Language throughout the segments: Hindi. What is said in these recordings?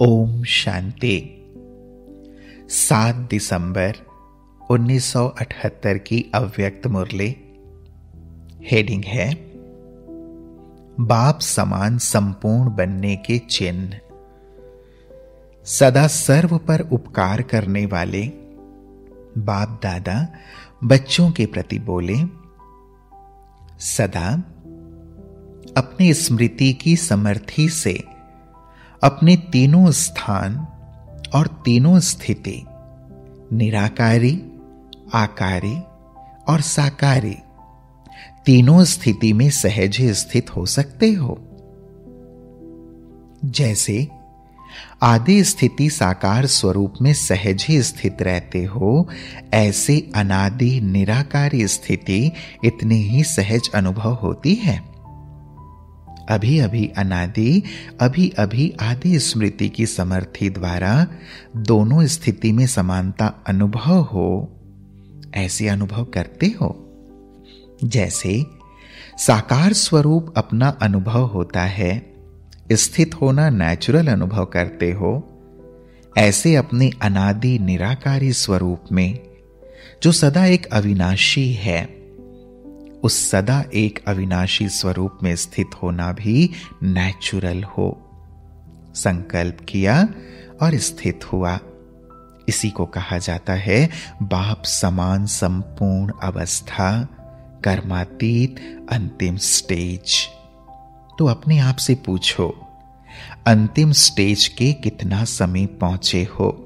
ओम शांति। 7 दिसंबर 1978 की अव्यक्त मुरली। हेडिंग है बाप समान संपूर्ण बनने के चिन्ह। सदा सर्व पर उपकार करने वाले बाप दादा बच्चों के प्रति बोले, सदा अपनी स्मृति की समर्थी से अपने तीनों स्थान और तीनों स्थिति निराकारी, आकारी और साकारी तीनों स्थिति में सहज स्थित हो सकते हो। जैसे आदि स्थिति साकार स्वरूप में सहज ही स्थित रहते हो, ऐसे अनादि निराकारी स्थिति इतनी ही सहज अनुभव होती है। अभी अभी अनादि, अभी अभी आदि स्मृति की समर्थी द्वारा दोनों स्थिति में समानता अनुभव हो, ऐसे अनुभव करते हो। जैसे साकार स्वरूप अपना अनुभव होता है, स्थित होना नेचुरल अनुभव करते हो, ऐसे अपने अनादि निराकारी स्वरूप में जो सदा एक अविनाशी है, उस सदा एक अविनाशी स्वरूप में स्थित होना भी नेचुरल हो। संकल्प किया और स्थित हुआ, इसी को कहा जाता है बाप समान संपूर्ण अवस्था, कर्मातीत अंतिम स्टेज। तो अपने आप से पूछो, अंतिम स्टेज के कितना समीप पहुंचे हो?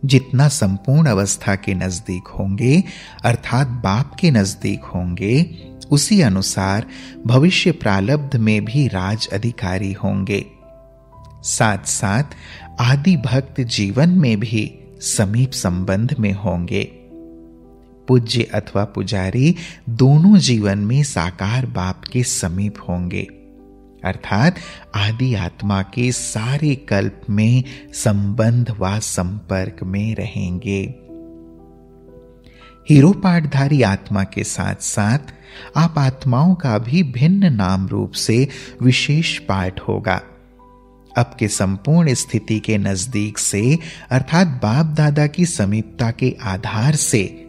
जितना संपूर्ण अवस्था के नजदीक होंगे, अर्थात बाप के नजदीक होंगे, उसी अनुसार भविष्य प्रारब्ध में भी राज अधिकारी होंगे। साथ साथ आदि भक्त जीवन में भी समीप संबंध में होंगे। पूज्य अथवा पुजारी दोनों जीवन में साकार बाप के समीप होंगे, अर्थात आदि आत्मा के सारे कल्प में संबंध व संपर्क में रहेंगे। हीरो पाठधारी आत्मा के साथ साथ आप आत्माओं का भी भिन्न नाम रूप से विशेष पाठ होगा। अब के संपूर्ण स्थिति के नजदीक से, अर्थात बाप दादा की समीपता के आधार से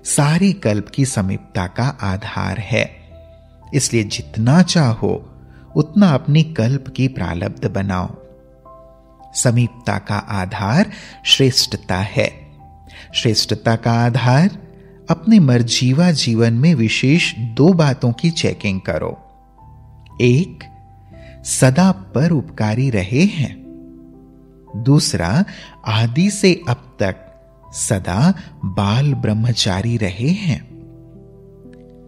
सारी कल्प की समीपता का आधार है। इसलिए जितना चाहो उतना अपनी कल्प की प्रारब्ध बनाओ। समीपता का आधार श्रेष्ठता है। श्रेष्ठता का आधार अपने मर्जीवा जीवन में विशेष 2 बातों की चेकिंग करो। एक, सदा पर उपकारी रहे हैं। दूसरा, आदि से अब तक सदा बाल ब्रह्मचारी रहे हैं।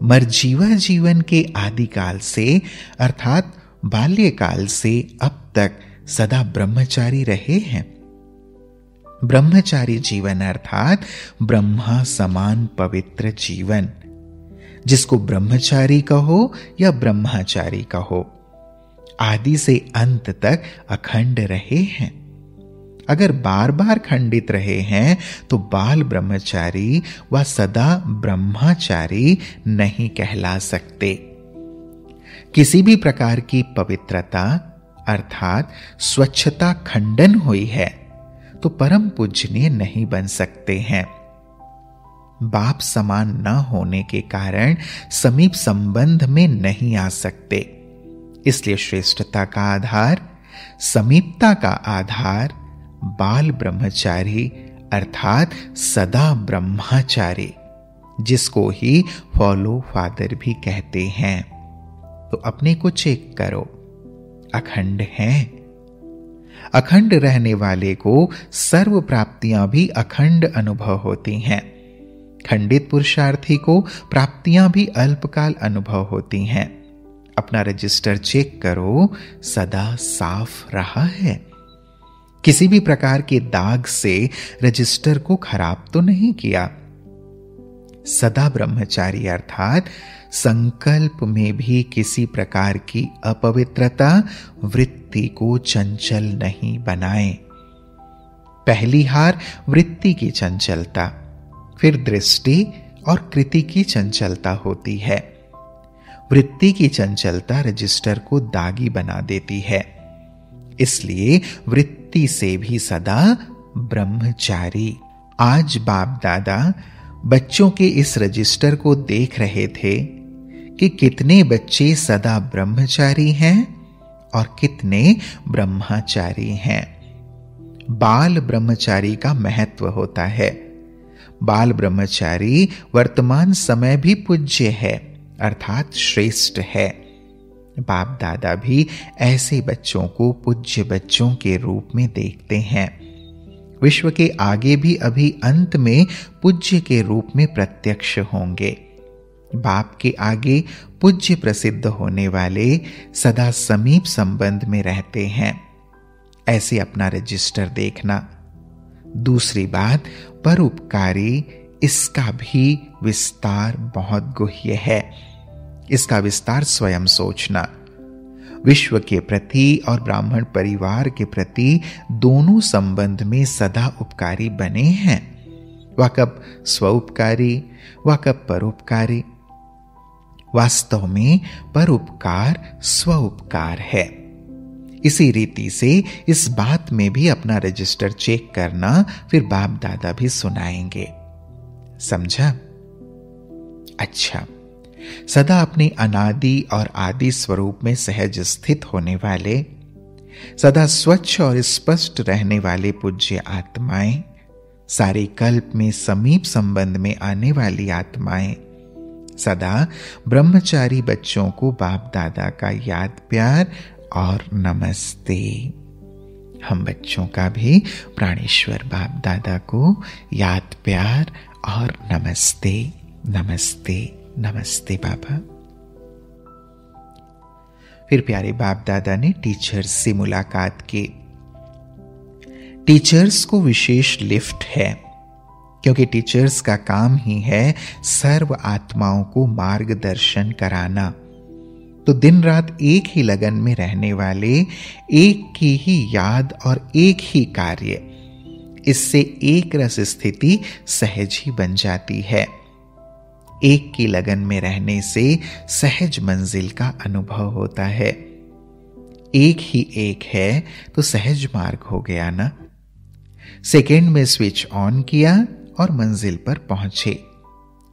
मर्जीवा जीवन के आदिकाल से, अर्थात बाल्यकाल से अब तक सदा ब्रह्मचारी रहे हैं। ब्रह्मचारी जीवन अर्थात ब्रह्मा समान पवित्र जीवन, जिसको ब्रह्मचारी कहो या ब्रह्मचारी कहो, आदि से अंत तक अखंड रहे हैं। अगर बार बार खंडित रहे हैं तो बाल ब्रह्मचारी व सदा ब्रह्मचारी नहीं कहला सकते। किसी भी प्रकार की पवित्रता अर्थात स्वच्छता खंडन हुई है तो परम पूजनीय नहीं बन सकते हैं। बाप समान न होने के कारण समीप संबंध में नहीं आ सकते। इसलिए श्रेष्ठता का आधार, समीपता का आधार बाल ब्रह्मचारी अर्थात सदा ब्रह्मचारी, जिसको ही फॉलो फादर भी कहते हैं। तो अपने को चेक करो, अखंड हैं। अखंड रहने वाले को सर्व प्राप्तियां भी अखंड अनुभव होती हैं। खंडित पुरुषार्थी को प्राप्तियां भी अल्पकाल अनुभव होती हैं। अपना रजिस्टर चेक करो, सदा साफ रहा है। किसी भी प्रकार के दाग से रजिस्टर को खराब तो नहीं किया। सदा ब्रह्मचारी अर्थात संकल्प में भी किसी प्रकार की अपवित्रता वृत्ति को चंचल नहीं बनाए। पहली हार वृत्ति की चंचलता, फिर दृष्टि और कृति की चंचलता होती है। वृत्ति की चंचलता रजिस्टर को दागी बना देती है। इसलिए वृत्ति से भी सदा ब्रह्मचारी। आज बाप दादा बच्चों के इस रजिस्टर को देख रहे थे कि कितने बच्चे सदा ब्रह्मचारी हैं और कितने ब्रह्मचारी हैं। बाल ब्रह्मचारी का महत्व होता है। बाल ब्रह्मचारी वर्तमान समय भी पूज्य है, अर्थात श्रेष्ठ है। बाप दादा भी ऐसे बच्चों को पूज्य बच्चों के रूप में देखते हैं। विश्व के आगे भी अभी अंत में पूज्य के रूप में प्रत्यक्ष होंगे। बाप के आगे पूज्य प्रसिद्ध होने वाले सदा समीप संबंध में रहते हैं। ऐसे अपना रजिस्टर देखना। दूसरी बात, परोपकारी, इसका भी विस्तार बहुत गुह्य है। इसका विस्तार स्वयं सोचना। विश्व के प्रति और ब्राह्मण परिवार के प्रति दोनों संबंध में सदा उपकारी बने हैं। वह कब स्वउपकारी, वह कब परोपकारी। वास्तव में परोपकार स्वउपकार है। इसी रीति से इस बात में भी अपना रजिस्टर चेक करना, फिर बाप दादा भी सुनाएंगे। समझा? अच्छा, सदा अपने अनादि और आदि स्वरूप में सहज स्थित होने वाले, सदा स्वच्छ और स्पष्ट रहने वाले पूज्य आत्माएं, सारे कल्प में समीप संबंध में आने वाली आत्माएं, सदा ब्रह्मचारी बच्चों को बाप दादा का याद प्यार और नमस्ते। हम बच्चों का भी प्राणेश्वर बाप दादा को याद प्यार और नमस्ते, नमस्ते, नमस्ते बाबा। फिर प्यारे बाप दादा ने टीचर्स से मुलाकात की। टीचर्स को विशेष लिफ्ट है, क्योंकि टीचर्स का काम ही है सर्व आत्माओं को मार्गदर्शन कराना। तो दिन रात एक ही लगन में रहने वाले, एक की ही याद और एक ही कार्य, इससे एक रस स्थिति सहज ही बन जाती है। एक की लगन में रहने से सहज मंजिल का अनुभव होता है। एक ही एक है तो सहज मार्ग हो गया ना। सेकेंड में स्विच ऑन किया और मंजिल पर पहुंचे।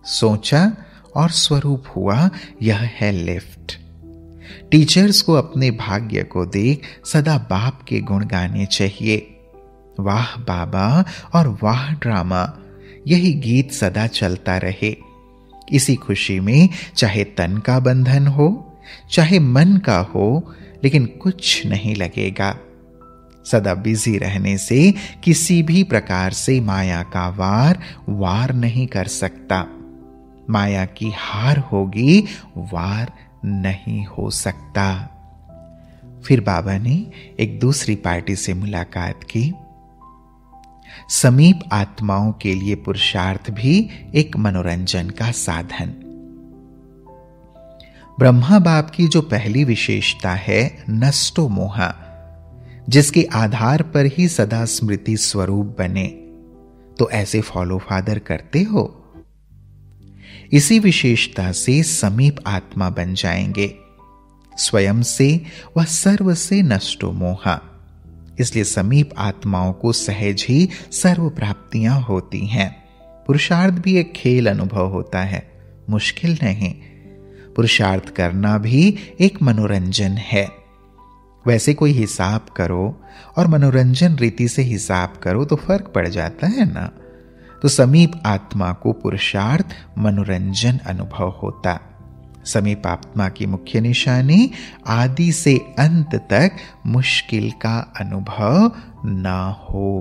सोचा और स्वरूप हुआ, यह है लिफ्ट। टीचर्स को अपने भाग्य को देख सदा बाप के गुण गाने चाहिए। वाह बाबा और वाह ड्रामा, यही गीत सदा चलता रहे। इसी खुशी में चाहे तन का बंधन हो, चाहे मन का हो, लेकिन कुछ नहीं लगेगा। सदा बिजी रहने से किसी भी प्रकार से माया का वार नहीं कर सकता। माया की हार होगी, वार नहीं हो सकता। फिर बाबा ने एक दूसरी पार्टी से मुलाकात की। समीप आत्माओं के लिए पुरुषार्थ भी एक मनोरंजन का साधन। ब्रह्मा बाप की जो पहली विशेषता है नष्टो मोहा, जिसके आधार पर ही सदा स्मृति स्वरूप बने, तो ऐसे फॉलो फादर करते हो। इसी विशेषता से समीप आत्मा बन जाएंगे। स्वयं से व सर्व से नष्टो मोहा, इसलिए समीप आत्माओं को सहज ही सर्व प्राप्तियां होती हैं। पुरुषार्थ भी एक खेल अनुभव होता है, मुश्किल नहीं। पुरुषार्थ करना भी एक मनोरंजन है। वैसे कोई हिसाब करो और मनोरंजन रीति से हिसाब करो तो फर्क पड़ जाता है ना। तो समीप आत्मा को पुरुषार्थ मनोरंजन अनुभव होता। समीप आत्मा की मुख्य निशानी आदि से अंत तक मुश्किल का अनुभव ना हो।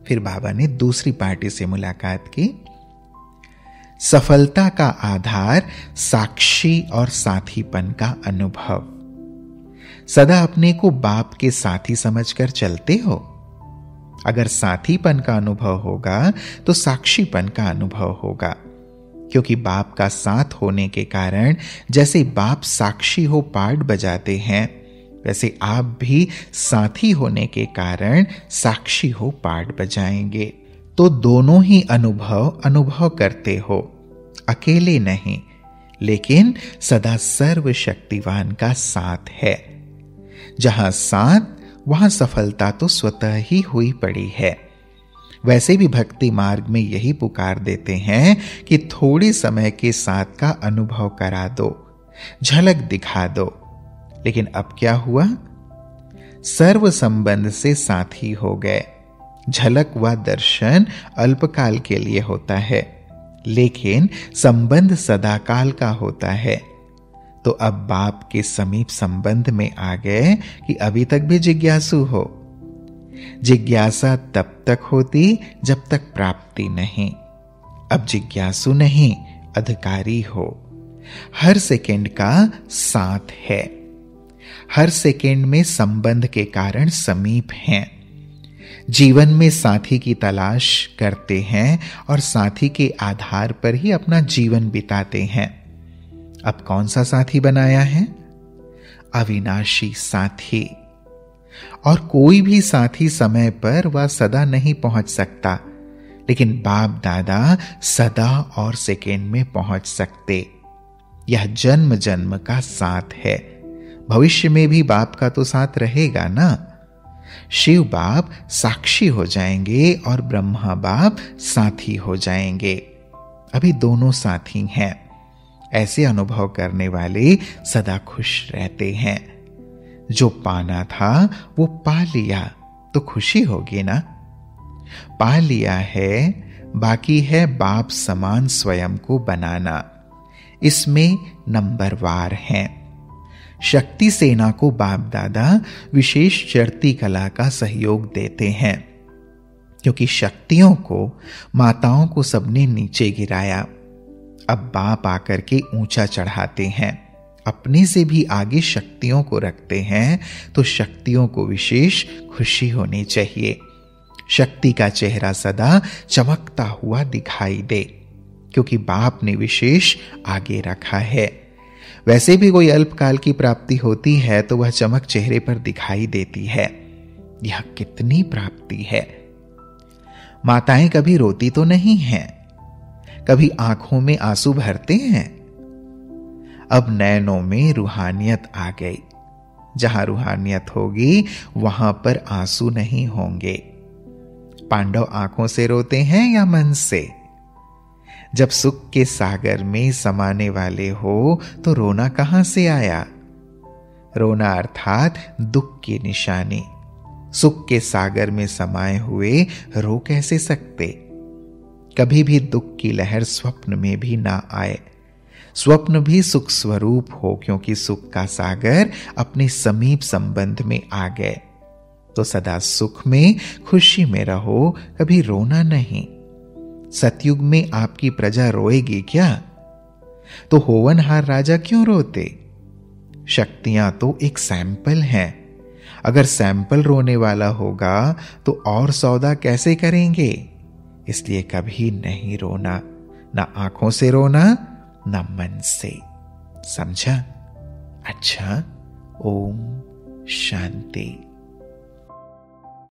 फिर बाबा ने दूसरी पार्टी से मुलाकात की। सफलता का आधार साक्षी और साथीपन का अनुभव। सदा अपने को बाप के साथी समझकर चलते हो। अगर साथीपन का अनुभव होगा तो साक्षीपन का अनुभव होगा, क्योंकि बाप का साथ होने के कारण जैसे बाप साक्षी हो पाठ बजाते हैं, वैसे आप भी साथी होने के कारण साक्षी हो पाठ बजाएंगे। तो दोनों ही अनुभव करते हो, अकेले नहीं, लेकिन सदा सर्वशक्तिवान का साथ है। जहां साथ वहां सफलता तो स्वतः ही हुई पड़ी है। वैसे भी भक्ति मार्ग में यही पुकार देते हैं कि थोड़ी समय के साथ का अनुभव करा दो, झलक दिखा दो। लेकिन अब क्या हुआ? सर्व संबंध से साथी हो गए। झलक व दर्शन अल्पकाल के लिए होता है, लेकिन संबंध सदाकाल का होता है। तो अब बाप के समीप संबंध में आ गए कि अभी तक भी जिज्ञासु हो। जिज्ञासा तब तक होती जब तक प्राप्ति नहीं। अब जिज्ञासु नहीं, अधिकारी हो। हर सेकंड का साथ है। हर सेकंड में संबंध के कारण समीप हैं। जीवन में साथी की तलाश करते हैं और साथी के आधार पर ही अपना जीवन बिताते हैं। अब कौन सा साथी बनाया है? अविनाशी साथी। और कोई भी साथी समय पर व सदा नहीं पहुंच सकता, लेकिन बाप दादा सदा और सेकेंड में पहुंच सकते। यह जन्म जन्म का साथ है। भविष्य में भी बाप का तो साथ रहेगा ना। शिव बाप साक्षी हो जाएंगे और ब्रह्मा बाप साथी हो जाएंगे। अभी दोनों साथी हैं। ऐसे अनुभव करने वाले सदा खुश रहते हैं। जो पाना था वो पा लिया तो खुशी होगी ना। पा लिया है, बाकी है बाप समान स्वयं को बनाना। इसमें नंबरवार हैं। शक्ति सेना को बाप दादा विशेष चढ़ती कला का सहयोग देते हैं, क्योंकि शक्तियों को माताओं को सबने नीचे गिराया। अब बाप आकर के ऊंचा चढ़ाते हैं। अपने से भी आगे शक्तियों को रखते हैं, तो शक्तियों को विशेष खुशी होनी चाहिए। शक्ति का चेहरा सदा चमकता हुआ दिखाई दे, क्योंकि बाप ने विशेष आगे रखा है। वैसे भी कोई अल्पकाल की प्राप्ति होती है तो वह चमक चेहरे पर दिखाई देती है। यह कितनी प्राप्ति है। माताएं कभी रोती तो नहीं हैं, कभी आंखों में आंसू भरते हैं। अब नैनों में रूहानियत आ गई। जहां रूहानियत होगी वहां पर आंसू नहीं होंगे। पांडव आंखों से रोते हैं या मन से? जब सुख के सागर में समाने वाले हो तो रोना कहां से आया? रोना अर्थात दुख की निशानी। सुख के सागर में समाये हुए रो कैसे सकते? कभी भी दुख की लहर स्वप्न में भी ना आए। स्वप्न भी सुख स्वरूप हो, क्योंकि सुख का सागर अपने समीप संबंध में आ गए। तो सदा सुख में, खुशी में रहो, कभी रोना नहीं। सतयुग में आपकी प्रजा रोएगी क्या? तो होवनहार राजा क्यों रोते? शक्तियां तो एक सैंपल हैं। अगर सैंपल रोने वाला होगा तो और सौदा कैसे करेंगे? इसलिए कभी नहीं रोना, ना आंखों से रोना, ना मन से। समझा? अच्छा, ओम शांति।